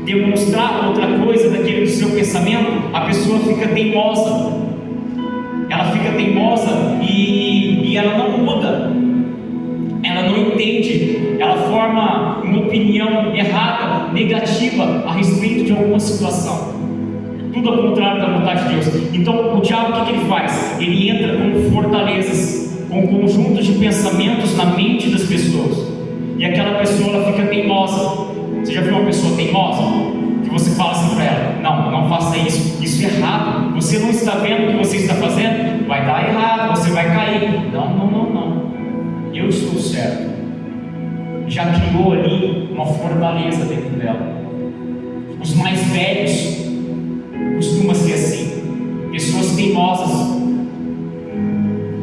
demonstrar outra coisa daquele do seu pensamento, a pessoa fica teimosa. Ela fica teimosa e ela não muda. Ela não entende. Ela forma uma opinião errada, negativa a respeito de alguma situação. Tudo ao contrário da vontade de Deus. Então o diabo, o que ele faz? Ele entra com fortalezas, com conjuntos de pensamentos na mente das pessoas. E aquela pessoa, ela fica teimosa. Você já viu uma pessoa teimosa? Que você fala assim para ela: não faça isso, isso é errado, você não está vendo o que você está fazendo, vai dar errado, você vai cair. Não, eu estou certo. Já criou ali uma fortaleza dentro dela. Os mais velhos costuma ser assim, pessoas teimosas.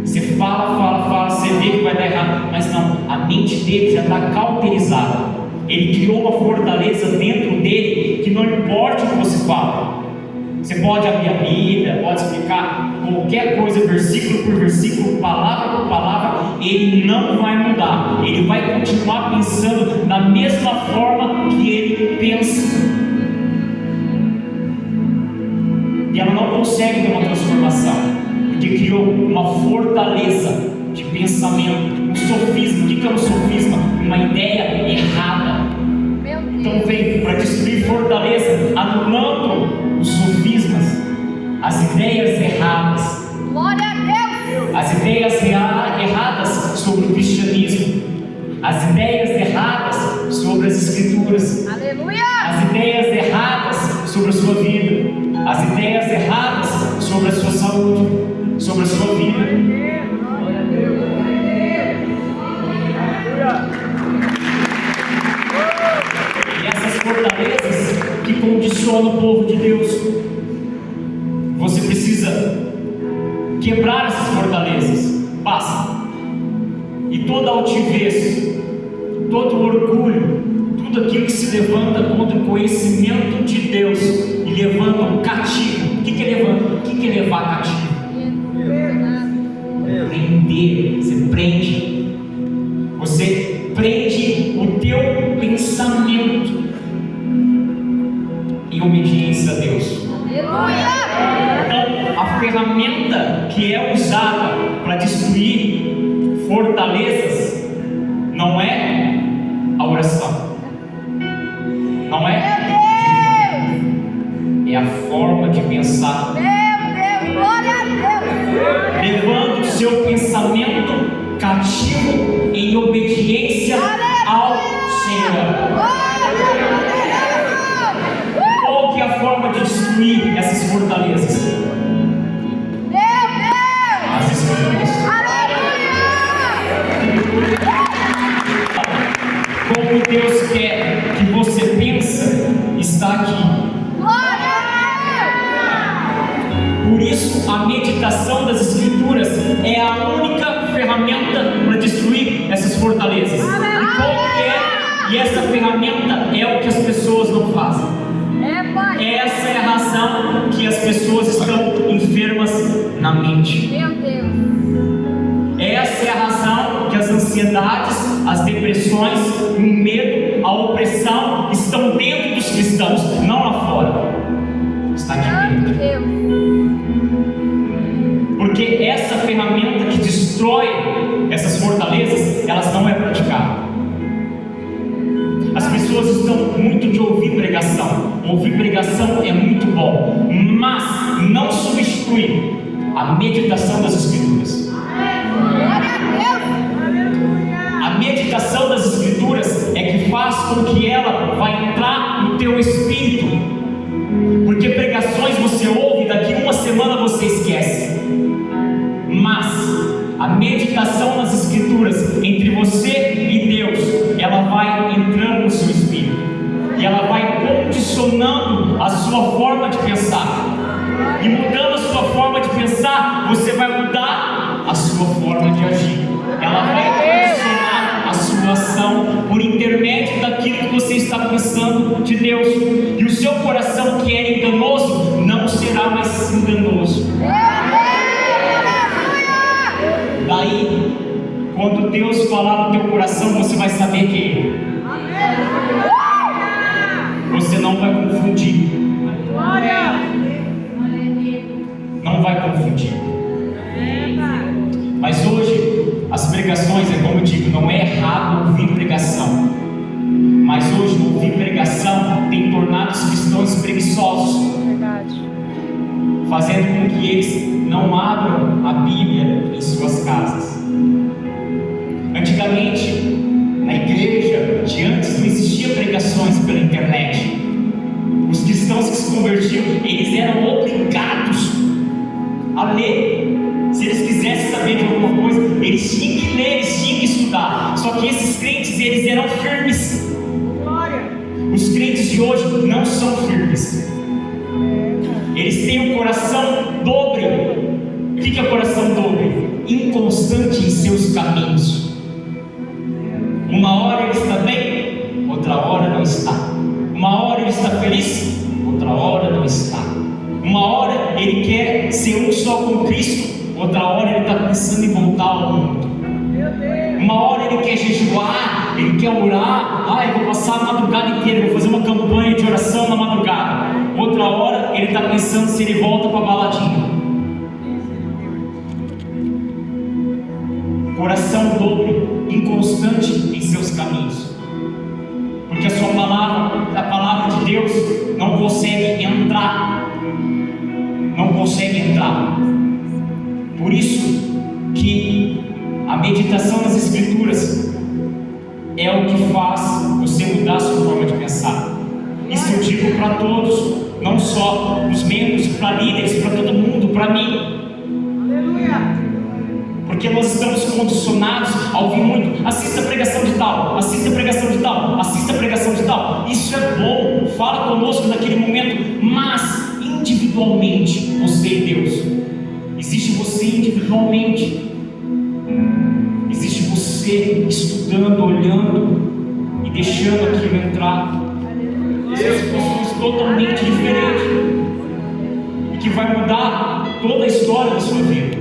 Você fala, você vê que vai dar errado, mas não, a mente dele já está cauterizada. Ele criou uma fortaleza dentro dele que não importa o que você fala. Você pode abrir a Bíblia, pode explicar qualquer coisa, versículo por versículo, palavra por palavra, ele não vai mudar. Ele vai continuar pensando da mesma forma que ele pensa. E ela não consegue ter uma transformação, porque criou uma fortaleza de pensamento, um sofisma. O que é um sofisma? Uma ideia errada. Então vem para destruir fortaleza, anulando os sofismas, as ideias erradas. Glória a Deus! As ideias erradas sobre o cristianismo, as ideias erradas sobre as escrituras. Aleluia! As ideias erradas sobre a sua vida, as ideias erradas sobre a sua saúde, sobre a sua vida. E essas fortalezas que condicionam o povo de Deus, você precisa quebrar essas fortalezas. Basta. E toda altivez, todo orgulho, tudo aquilo que se levanta contra o conhecimento de Deus e levanta um cativo. O que é levantar? O que é levar cativo? Prender. Você prende o teu pensamento em obediência a Deus. Aleluia! Então, a ferramenta que é usada para destruir fortalezas não é a oração. Não é? É a forma de pensar. Meu Deus, glória a Deus! Levando o seu pensamento cativo em obediência ao Senhor. Qual que é a forma de destruir essas fortalezas? Meu Deus! As escrituras. Como Deus quer que você pensa, está aqui. Glória a Por isso, a meditação das Escrituras é a única ferramenta para destruir essas fortalezas. E qual que é? E essa ferramenta é o que as pessoas não fazem. Deus! Pai! Essa é a razão que as pessoas estão enfermas na mente. Meu Deus! Essa é a razão que as ansiedades, as depressões, o medo, a opressão estão dentro dos cristãos, não lá fora. Está aqui Meu dentro. Deus! Porque essa ferramenta que destrói essas fortalezas, elas não é praticada. As pessoas estão muito de ouvir pregação. Ouvir pregação é muito bom, mas não substitui a meditação das Escrituras. Glória a Deus! A meditação das Escrituras é que faz com que ela vai entrar no teu espírito. Porque pregações você ouve e daqui uma semana você esquece. Mas a meditação nas Escrituras entre você e Deus, ela vai entrando no seu espírito. E ela vai condicionando a sua forma de pensar. E mudando a sua forma de pensar, você vai mudar a sua forma de agir. Ela vai condicionar a sua ação por intermédio daquilo que você está pensando de Deus. E o seu coração que era enganoso não será mais enganoso. Daí, quando Deus falar no teu coração, você vai saber que você não vai hoje ouvir pregação tem tornado os cristãos preguiçosos, fazendo com que eles não abram a Bíblia em suas casas. Antigamente, na igreja, antes não existia pregações pela internet. Os cristãos que se convertiam, eles eram obrigados a ler. Se eles quisessem saber de alguma coisa, eles tinham que ler, eles tinham que estudar. Só que esses crentes, eles eram firmes. Os crentes de hoje não são firmes. Eles têm um coração dobre. O que é coração dobre? Inconstante em seus caminhos. Uma hora ele está bem, outra hora não está. Uma hora ele está feliz, outra hora não está. Uma hora ele quer ser um só com Cristo, outra hora ele está pensando em voltar ao mundo. Uma hora ele quer jejuar, ele quer orar. Eu vou passar a madrugada inteira, vou fazer uma campanha de oração na madrugada. Outra hora ele está pensando se ele volta para a baladinha. Coração dobre, inconstante em seus caminhos. Porque a palavra de Deus não consegue entrar. Não consegue entrar. Por isso que a meditação nas Escrituras é o que faz você mudar a sua forma de pensar. Isso eu digo para todos, não só os membros, para líderes, para todo mundo, para mim. Porque nós estamos condicionados a ouvir muito: assista a pregação de tal, assista a pregação de tal, assista a pregação de tal. Isso é bom, fala conosco naquele momento, mas individualmente, você e Deus. Existe você individualmente. Existe você estudando, olhando e deixando aquilo entrar. São situações totalmente diferentes e que vai mudar toda a história da sua vida.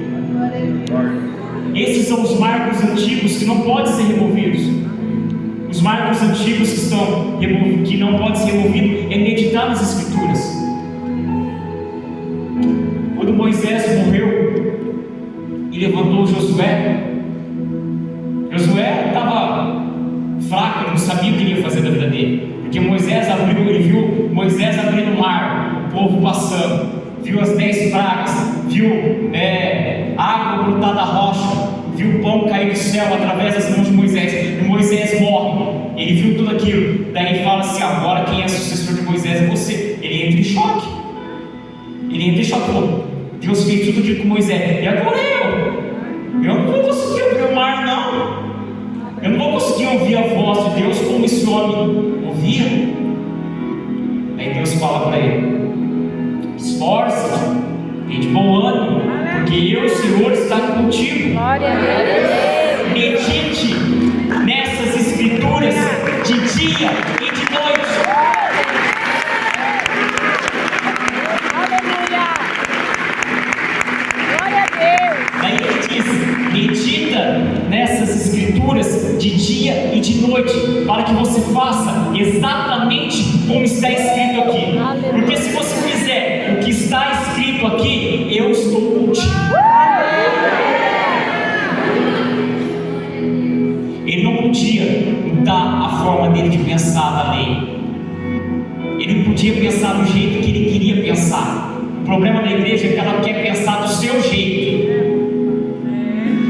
Esses são os marcos antigos que não podem ser removidos. Os marcos antigos que não podem ser removidos é meditar nas Escrituras. Quando Moisés morreu e levantou Josué estava fraco, ele não sabia o que ele ia fazer da vida dele. Porque ele viu Moisés abrindo o mar, o povo passando, viu as 10 pragas, viu água brotar da rocha, viu o pão cair do céu através das mãos de Moisés, e Moisés morre. Ele viu tudo aquilo, daí ele fala assim: agora quem é sucessor de Moisés é você. Ele entra em choque. Pô, Deus fez tudo aquilo com Moisés, e agora eu não vou conseguir abrir o mar, não. Eu não vou conseguir ouvir a voz de Deus como esse homem ouvia. Aí Deus fala para ele: esforça-te, tem de bom ânimo, porque eu, Senhor, está contigo. Glória a Deus. Medite nessas Escrituras de dia e de noite. Aleluia. Glória a Deus. Daí ele diz: medita nessas Escrituras de dia e de noite, para que você faça exatamente como está escrito aqui. Porque se você fizer o que está escrito aqui, eu estou contigo. Ele não podia mudar a forma dele de pensar da lei. Ele não podia pensar do jeito que ele queria pensar. O problema da igreja é que ela quer pensar do seu jeito.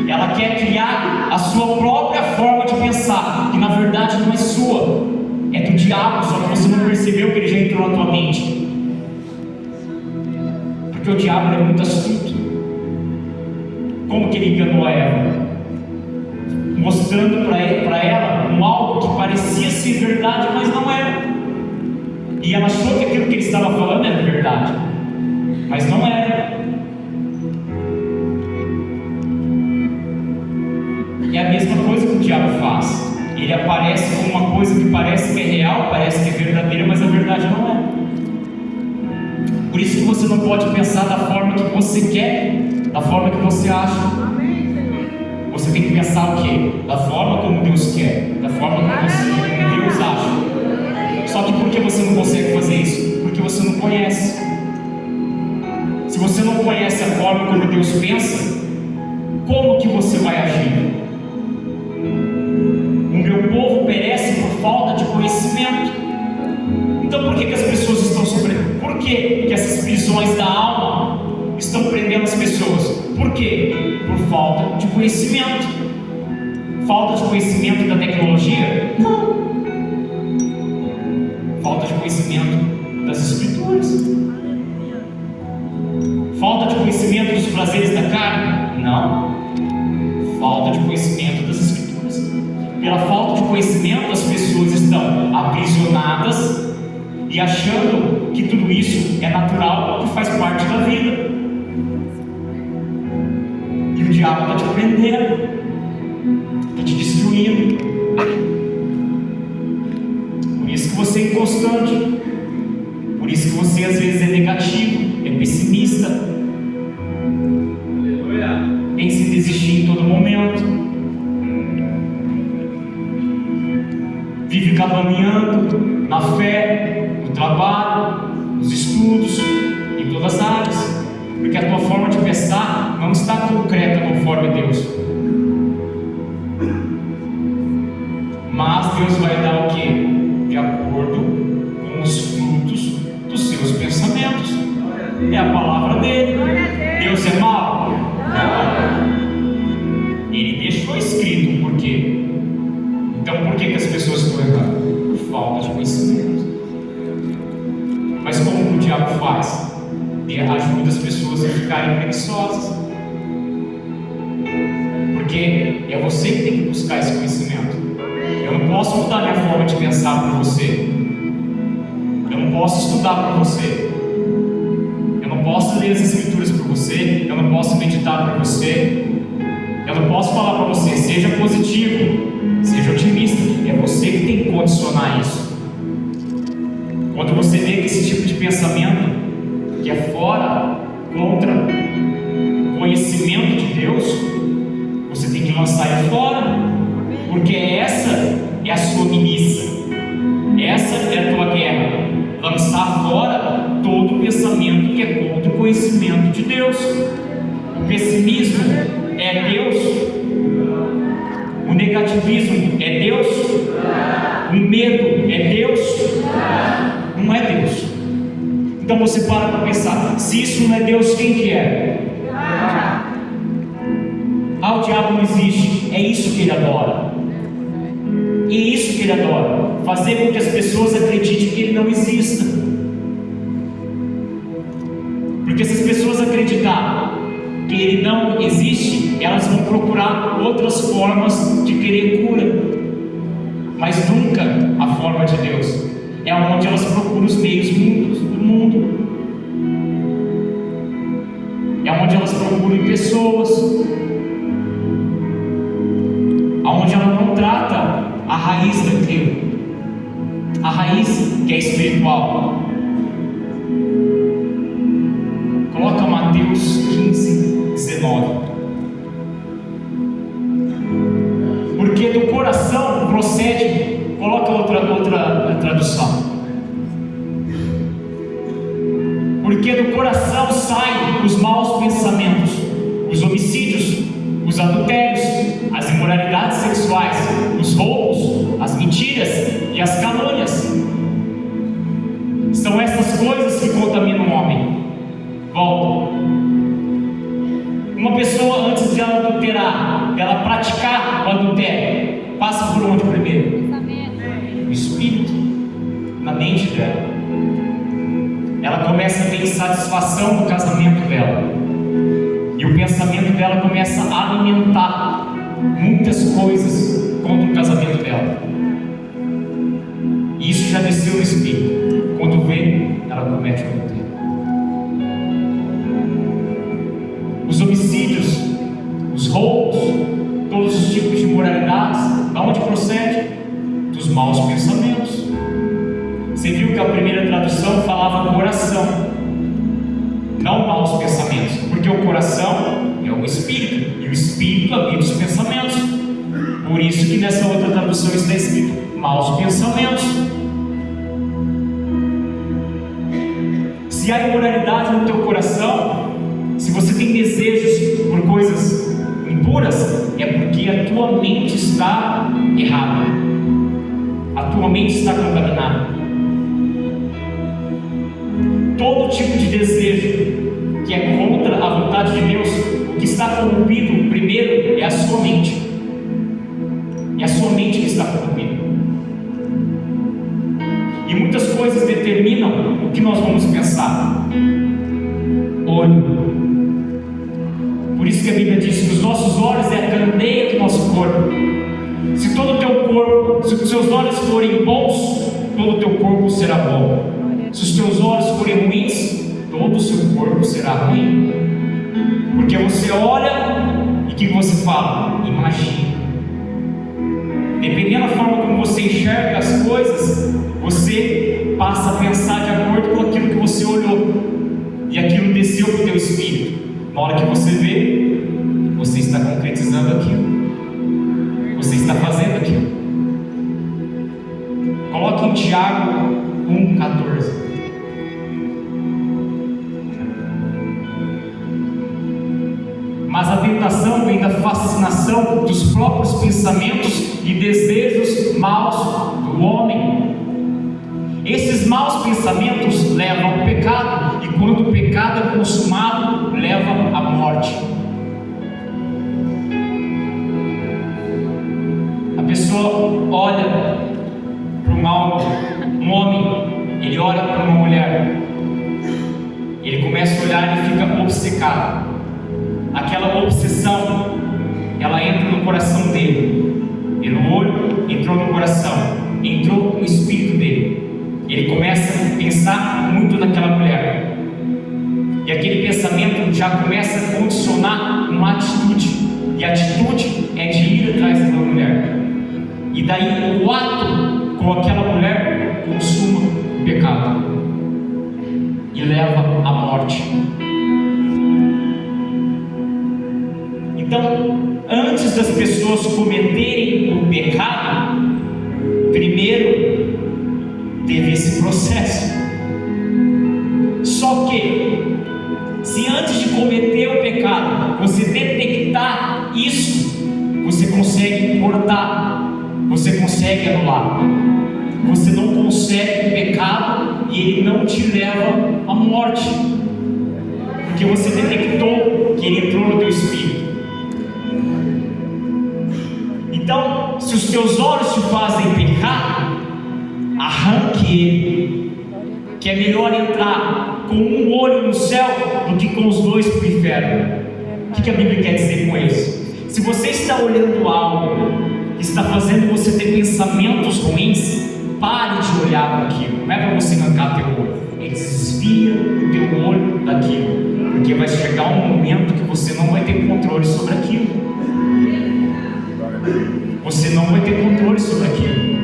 Ela quer criar a sua própria forma de pensar, que na verdade não é sua, é do diabo, só que você não percebeu que ele já entrou na tua mente. Porque o diabo é muito astuto. Como que ele enganou a Eva? Mostrando para ela algo que parecia ser verdade, mas não era. E ela achou que aquilo que ele estava falando era verdade, mas não era. É a mesma coisa que o diabo faz. Ele aparece com uma coisa que parece que é real, parece que é verdadeira, mas a verdade não é. Por isso que você não pode pensar da forma que você quer, da forma que você acha. Você tem que pensar o quê? Da forma como Deus quer, da forma como Deus acha. Só que por que você não consegue fazer isso? Porque você não conhece. Se você não conhece a forma como Deus pensa, como que você vai agir? O meu povo perece por falta de conhecimento. prisões da alma estão prendendo as pessoas. Por quê? Por falta de conhecimento. Falta de conhecimento da tecnologia? Não. Falta de conhecimento das Escrituras. Falta de conhecimento dos prazeres da carne? Não. Falta de conhecimento das Escrituras. Pela falta de conhecimento, as pessoas estão aprisionadas e achando que tudo isso é natural, que faz parte da vida. E o diabo está te prendendo, está te destruindo. Por isso que você é inconstante. Por isso que você às vezes é negativo, é pessimista. Pensa em desistir em todo momento. Vive caminhando na fé, no trabalho, nos estudos, em todas as áreas. Porque a tua forma de pensar não está concreta conforme Deus. Mas Deus vai dar o quê? De acordo com os frutos dos seus pensamentos. É a palavra dele. Deus é mau? Não. Ele deixou escrito por quê? Então por que as pessoas estão errando? Por falta de conhecimento. Mas como que o diabo faz? Ele ajuda as pessoas a ficarem preguiçosas. Porque é você que tem que buscar esse conhecimento. Eu não posso mudar minha forma de pensar por você. Eu não posso estudar por você. Eu não posso ler as Escrituras por você. Eu não posso meditar por você. Eu não posso falar para você, seja positivo, seja otimista. É você que tem que condicionar isso. Quando você vê que esse tipo de pensamento que é fora, contra o conhecimento de Deus, você tem que lançar ele fora, porque essa é a sua milícia, essa é a tua guerra. Lançar fora todo pensamento que é contra o conhecimento de Deus. O pessimismo é Deus? O negativismo é Deus? O medo é Deus? Não é Deus. Então você para pensar, se isso não é Deus, quem que é? O diabo não existe. É isso que ele adora. É isso que ele adora, fazer com que as pessoas acreditem que ele não exista. Porque se as pessoas acreditarem que ele não existe, elas vão procurar outras formas de querer cura, mas nunca a forma de Deus. É onde elas procuram os meios do mundo. É onde elas procuram em pessoas. Aonde ela não trata a raiz daquilo. A raiz que é espiritual. Coloca Mateus 15:19. Porque do coração procede. Coloca outra tradução. Porque do coração saem os maus pensamentos, os homicídios, os adultérios, as imoralidades sexuais, os roubos, as mentiras e as calúnias. São essas coisas que contaminam o homem. Volta. Uma pessoa, antes de ela adulterar, dela praticar o adultério, passa por onde primeiro? O espírito, na mente dela. Ela começa a ter insatisfação no casamento dela, e o pensamento dela começa a alimentar muitas coisas contra o casamento dela, e isso já desceu no espírito. Quando vê, ela comete o adultério. Os homicídios, os roubos, todos os tipos de imoralidades, da onde procede? Dos maus pensamentos. Você viu que a primeira tradução falava coração, não maus pensamentos, porque o coração é o espírito, e o espírito habita os pensamentos. Por isso que nessa outra tradução está escrito maus pensamentos. Se há imoralidade no teu coração, se você tem desejos por coisas impuras, é porque a tua mente está errada, a tua mente está contaminada. Todo tipo de desejo que é contra a vontade de Deus, o que está corrompido primeiro é a sua mente. É a sua mente que está corrompida. E muitas coisas determinam o que nós vamos pensar. Olho. Por isso que a Bíblia diz que os nossos olhos é a candeia do nosso corpo. Se todo o teu corpo, se os teus olhos forem bons, todo o teu corpo será bom. Se os teus olhos forem ruins, todo o seu corpo será ruim. Porque você olha e o que você fala? Imagina. Dependendo da forma como você enxerga as coisas, você passa a pensar de acordo com aquilo que você olhou. E aquilo desceu para o teu espírito. Na hora que você vê, você está concretizando aquilo. Você está fazendo aquilo. Coloque em Tiago 1,14. Mas a tentação vem da fascinação dos próprios pensamentos e desejos maus do homem. Esses maus pensamentos levam ao pecado, e quando o pecado é consumado, leva à morte. A pessoa olha para um homem, ele olha para uma mulher, ele começa a olhar e fica obcecado. Aquela obsessão, ela entra no coração dele. Pelo olho, entrou no coração, entrou no espírito dele. Ele começa a pensar muito naquela mulher. E aquele pensamento já começa a condicionar uma atitude. E a atitude é de ir atrás daquela mulher. E daí o ato com aquela mulher consuma o pecado e leva à morte. Então, antes das pessoas cometerem o pecado, primeiro teve esse processo. Só que, se antes de cometer o pecado, você detectar isso, você consegue cortar, você consegue anular. Você não consegue o pecado e ele não te leva à morte, porque você detectou que ele entrou no teu espírito. Então, se os teus olhos te fazem pecar, arranque ele, que é melhor entrar com um olho no céu do que com os dois para o inferno. O que a Bíblia quer dizer com isso? Se você está olhando algo que está fazendo você ter pensamentos ruins, pare de olhar para aquilo. Não é para você arrancar teu olho, desvia o teu olho daquilo, porque vai chegar um momento que você não vai ter controle sobre aquilo. Você não vai ter controle sobre aquilo.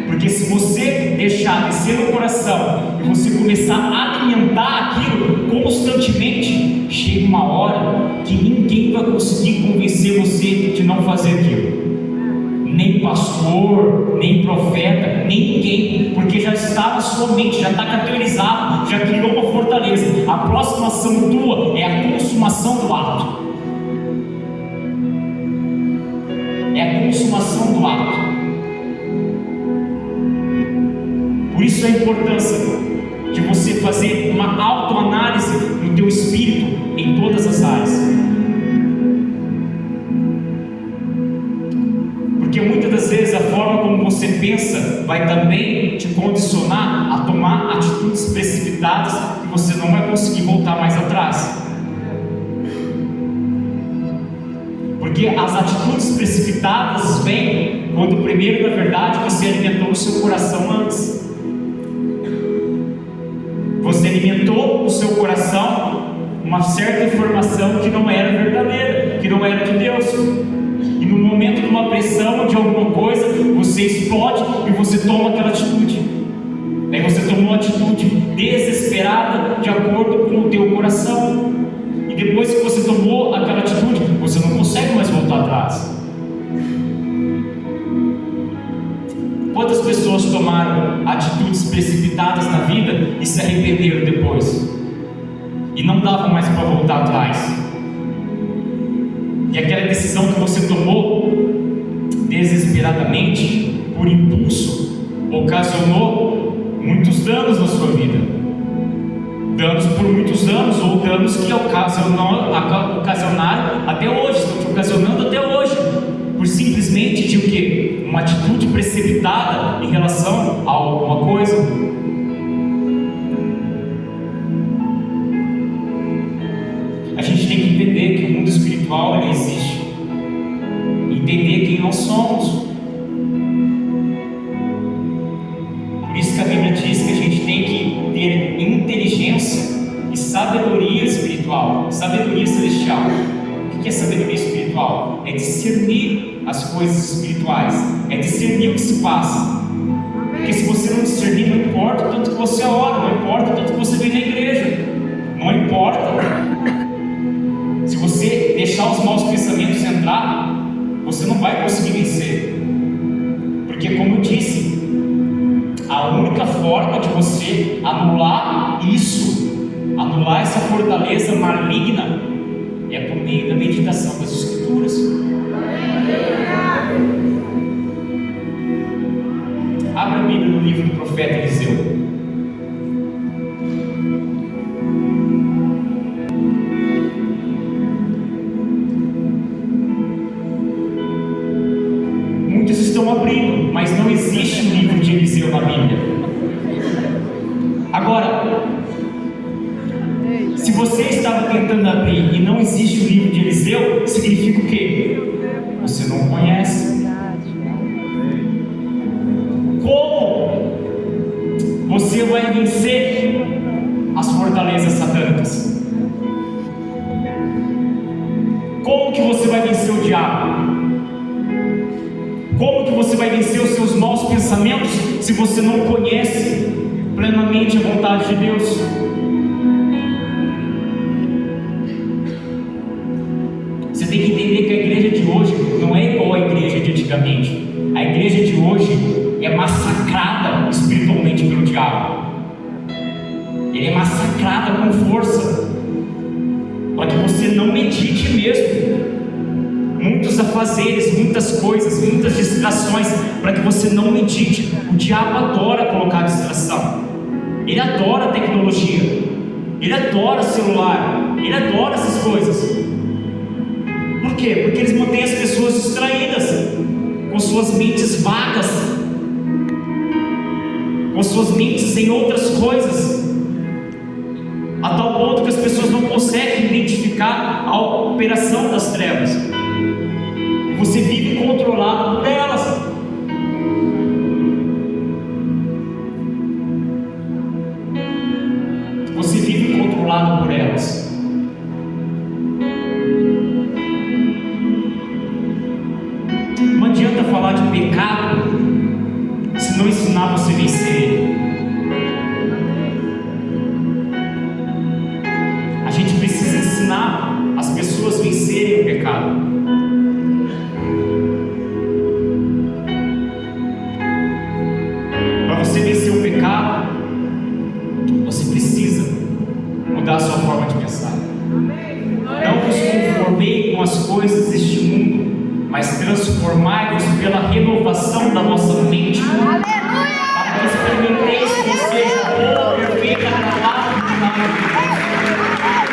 Porque se você deixar descer no coração e você começar a alimentar aquilo constantemente, chega uma hora que ninguém vai conseguir convencer você de não fazer aquilo. Nem pastor, nem profeta, nem ninguém, porque já está na sua mente, já está categorizado, já criou uma fortaleza. A próxima ação tua é a consumação do ato. É a consumação do ato. Por isso a importância de você fazer uma autoanálise no teu espírito em todas as áreas. Porque muitas das vezes a forma como você pensa vai também te condicionar a tomar atitudes precipitadas que você não vai conseguir voltar mais atrás. Porque as atitudes precipitadas vêm quando primeiro, na verdade, você alimentou o seu coração antes. Você alimentou no seu coração uma certa informação que não era verdadeira, que não era de Deus. E no momento de uma pressão de alguma coisa, você explode e você toma aquela atitude. Aí você tomou uma atitude desesperada de acordo com o teu coração. E depois que você tomou aquela atitude, você não consegue mais voltar atrás. Quantas pessoas tomaram atitudes precipitadas na vida e se arrependeram depois? E não davam mais para voltar atrás. E aquela decisão que você tomou desesperadamente, por impulso, ocasionou muitos danos na sua vida. Danos por muitos anos, ou danos que ocasionaram até hoje, estão te ocasionando até hoje, por simplesmente de o quê? Uma atitude precipitada em relação a alguma coisa. A gente tem que entender que o mundo espiritual ele existe, entender quem nós somos. Por isso que a Bíblia diz que a gente tem que ter inteligência e sabedoria espiritual, sabedoria celestial. O que é sabedoria espiritual? É discernir as coisas espirituais, é discernir o que se passa. Porque se você não discernir, não importa o tanto que você ora, não importa o tanto que você vem na igreja, não importa. Se você deixar os maus pensamentos entrar, você não vai conseguir vencer. Porque, como eu disse, a única forma de você anular isso, anular essa fortaleza maligna, é por meio da meditação das Escrituras. Abra a Bíblia no livro do profeta Eliseu. Muitos estão abrindo, mas não existe um livro de Eliseu na Bíblia. Agora, se você estava tentando abrir e não existe o livro de Eliseu, significa o quê? Você não conhece. Como você vai vencer as fortalezas satânicas? Como que você vai vencer o diabo? Como que você vai vencer os seus maus pensamentos se você não conhece plenamente a vontade de Deus? Você tem que entender que a igreja de hoje não é igual à igreja de antigamente. A igreja de hoje é massacrada espiritualmente pelo diabo. Ele é massacrada com força, para que você não medite mesmo. Muitos afazeres, muitas coisas, muitas distrações, para que você não medite. O diabo adora colocar distração. Ele adora tecnologia. Ele adora celular. Ele adora essas coisas. Por quê? Porque eles mantêm as pessoas distraídas, com suas mentes vagas, com suas mentes em outras coisas, a tal ponto que as pessoas não conseguem identificar a operação das trevas. Você vive controlado por elas. Você vive controlado por elas. Não adianta falar de pecado se não ensinar você a vencer ele. A gente precisa ensinar as pessoas a vencerem o pecado. Para você vencer o pecado, você precisa mudar a sua forma de pensar. Não vos conformei com as coisas deste mundo, mas transformai-vos pela renovação da vossa mente, para que experimenteis que seja boa, perfeita, agradável e